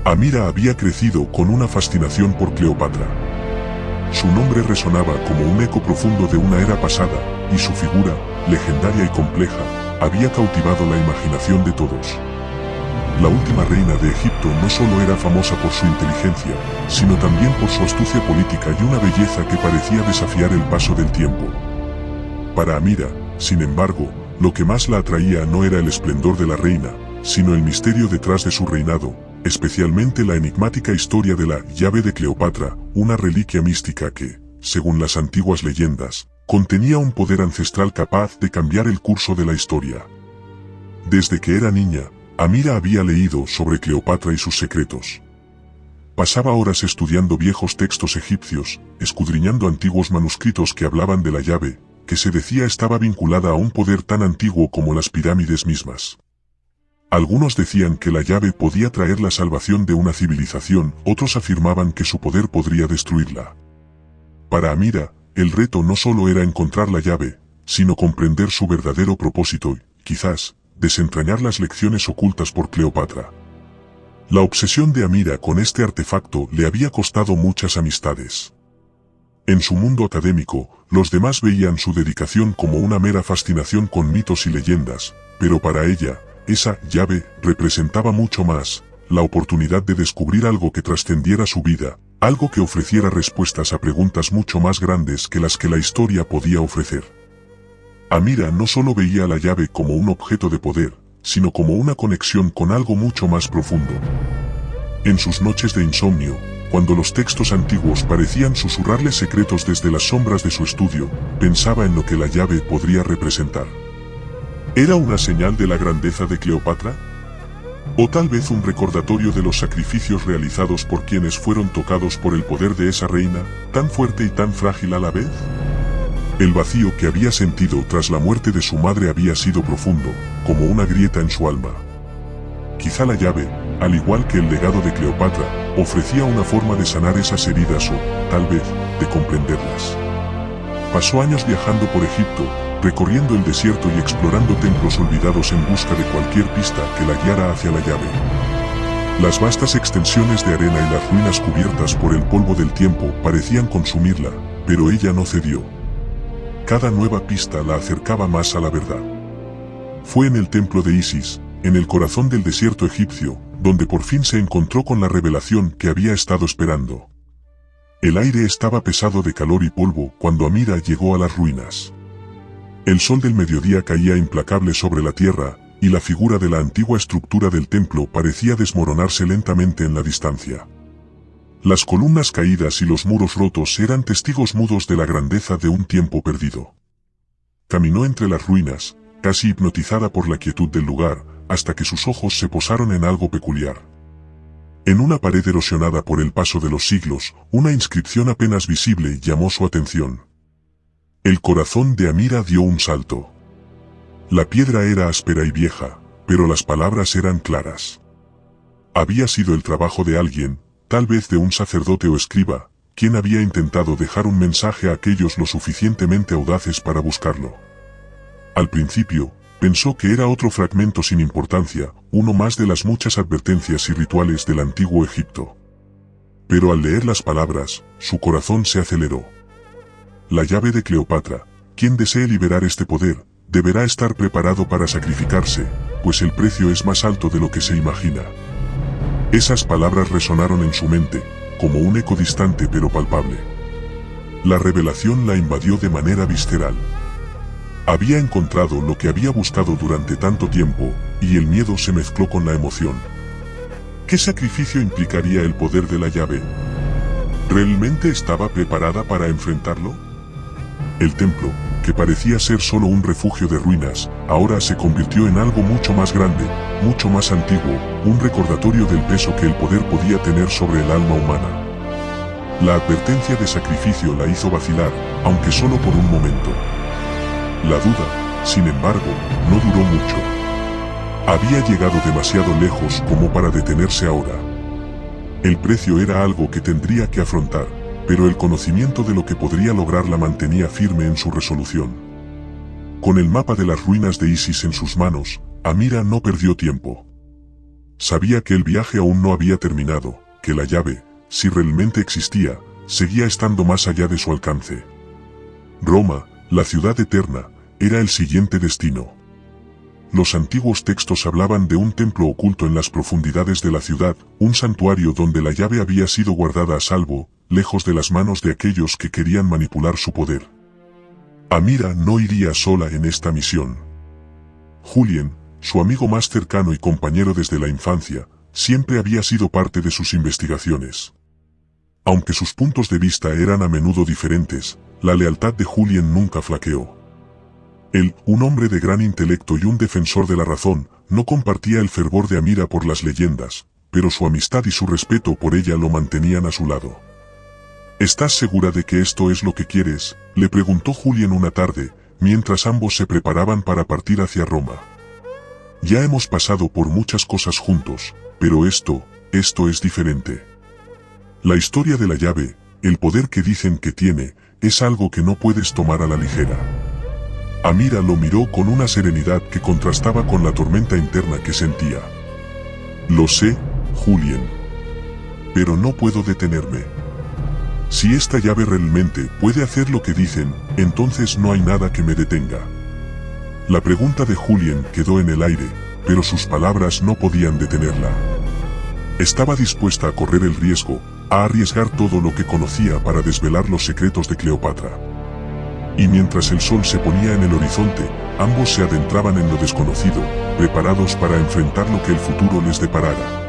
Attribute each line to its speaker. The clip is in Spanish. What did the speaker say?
Speaker 1: Amira había crecido con una fascinación por Cleopatra. Su nombre resonaba como un eco profundo de una era pasada, y su figura, legendaria y compleja, había cautivado la imaginación de todos. La última reina de Egipto no solo era famosa por su inteligencia, sino también por su astucia política y una belleza que parecía desafiar el paso del tiempo. Para Amira, sin embargo, lo que más la atraía no era el esplendor de la reina, sino el misterio detrás de su reinado, especialmente la enigmática historia de la llave de Cleopatra, una reliquia mística que, según las antiguas leyendas, contenía un poder ancestral capaz de cambiar el curso de la historia. Desde que era niña, Amira había leído sobre Cleopatra y sus secretos. Pasaba horas estudiando viejos textos egipcios, escudriñando antiguos manuscritos que hablaban de la llave, que se decía estaba vinculada a un poder tan antiguo como las pirámides mismas. Algunos decían que la llave podía traer la salvación de una civilización, otros afirmaban que su poder podría destruirla. Para Amira, el reto no solo era encontrar la llave, sino comprender su verdadero propósito y, quizás, desentrañar las lecciones ocultas por Cleopatra. La obsesión de Amira con este artefacto le había costado muchas amistades. En su mundo académico, los demás veían su dedicación como una mera fascinación con mitos y leyendas, pero para ella, esa llave representaba mucho más, la oportunidad de descubrir algo que trascendiera su vida, algo que ofreciera respuestas a preguntas mucho más grandes que las que la historia podía ofrecer. Amira no solo veía la llave como un objeto de poder, sino como una conexión con algo mucho más profundo. En sus noches de insomnio, cuando los textos antiguos parecían susurrarle secretos desde las sombras de su estudio, pensaba en lo que la llave podría representar. ¿Era una señal de la grandeza de Cleopatra? ¿O tal vez un recordatorio de los sacrificios realizados por quienes fueron tocados por el poder de esa reina, tan fuerte y tan frágil a la vez? El vacío que había sentido tras la muerte de su madre había sido profundo, como una grieta en su alma. Quizá la llave, al igual que el legado de Cleopatra, ofrecía una forma de sanar esas heridas o, tal vez, de comprenderlas. Pasó años viajando por Egipto, recorriendo el desierto y explorando templos olvidados en busca de cualquier pista que la guiara hacia la llave. Las vastas extensiones de arena y las ruinas cubiertas por el polvo del tiempo parecían consumirla, pero ella no cedió. Cada nueva pista la acercaba más a la verdad. Fue en el templo de Isis, en el corazón del desierto egipcio, donde por fin se encontró con la revelación que había estado esperando. El aire estaba pesado de calor y polvo cuando Amira llegó a las ruinas. El sol del mediodía caía implacable sobre la tierra, y la figura de la antigua estructura del templo parecía desmoronarse lentamente en la distancia. Las columnas caídas y los muros rotos eran testigos mudos de la grandeza de un tiempo perdido. Caminó entre las ruinas, casi hipnotizada por la quietud del lugar, hasta que sus ojos se posaron en algo peculiar. En una pared erosionada por el paso de los siglos, una inscripción apenas visible llamó su atención. El corazón de Amira dio un salto. La piedra era áspera y vieja, pero las palabras eran claras. Había sido el trabajo de alguien, tal vez de un sacerdote o escriba, quien había intentado dejar un mensaje a aquellos lo suficientemente audaces para buscarlo. Al principio, pensó que era otro fragmento sin importancia, uno más de las muchas advertencias y rituales del antiguo Egipto. Pero al leer las palabras, su corazón se aceleró. La llave de Cleopatra, quien desee liberar este poder, deberá estar preparado para sacrificarse, pues el precio es más alto de lo que se imagina. Esas palabras resonaron en su mente, como un eco distante pero palpable. La revelación la invadió de manera visceral. Había encontrado lo que había buscado durante tanto tiempo, y el miedo se mezcló con la emoción. ¿Qué sacrificio implicaría el poder de la llave? ¿Realmente estaba preparada para enfrentarlo? El templo, que parecía ser solo un refugio de ruinas, ahora se convirtió en algo mucho más grande, mucho más antiguo, un recordatorio del peso que el poder podía tener sobre el alma humana. La advertencia de sacrificio la hizo vacilar, aunque solo por un momento. La duda, sin embargo, no duró mucho. Había llegado demasiado lejos como para detenerse ahora. El precio era algo que tendría que afrontar, pero el conocimiento de lo que podría lograr la mantenía firme en su resolución. Con el mapa de las ruinas de Isis en sus manos, Amira no perdió tiempo. Sabía que el viaje aún no había terminado, que la llave, si realmente existía, seguía estando más allá de su alcance. Roma, la ciudad eterna, era el siguiente destino. Los antiguos textos hablaban de un templo oculto en las profundidades de la ciudad, un santuario donde la llave había sido guardada a salvo, lejos de las manos de aquellos que querían manipular su poder. Amira no iría sola en esta misión. Julien, su amigo más cercano y compañero desde la infancia, siempre había sido parte de sus investigaciones. Aunque sus puntos de vista eran a menudo diferentes, la lealtad de Julien nunca flaqueó. Él, un hombre de gran intelecto y un defensor de la razón, no compartía el fervor de Amira por las leyendas, pero su amistad y su respeto por ella lo mantenían a su lado. ¿Estás segura de que esto es lo que quieres?, le preguntó Julien una tarde, mientras ambos se preparaban para partir hacia Roma. Ya hemos pasado por muchas cosas juntos, pero esto es diferente. La historia de la llave, el poder que dicen que tiene, es algo que no puedes tomar a la ligera. Amira lo miró con una serenidad que contrastaba con la tormenta interna que sentía. Lo sé, Julien. Pero no puedo detenerme. Si esta llave realmente puede hacer lo que dicen, entonces no hay nada que me detenga. La pregunta de Julien quedó en el aire, pero sus palabras no podían detenerla. Estaba dispuesta a correr el riesgo, a arriesgar todo lo que conocía para desvelar los secretos de Cleopatra. Y mientras el sol se ponía en el horizonte, ambos se adentraban en lo desconocido, preparados para enfrentar lo que el futuro les deparara.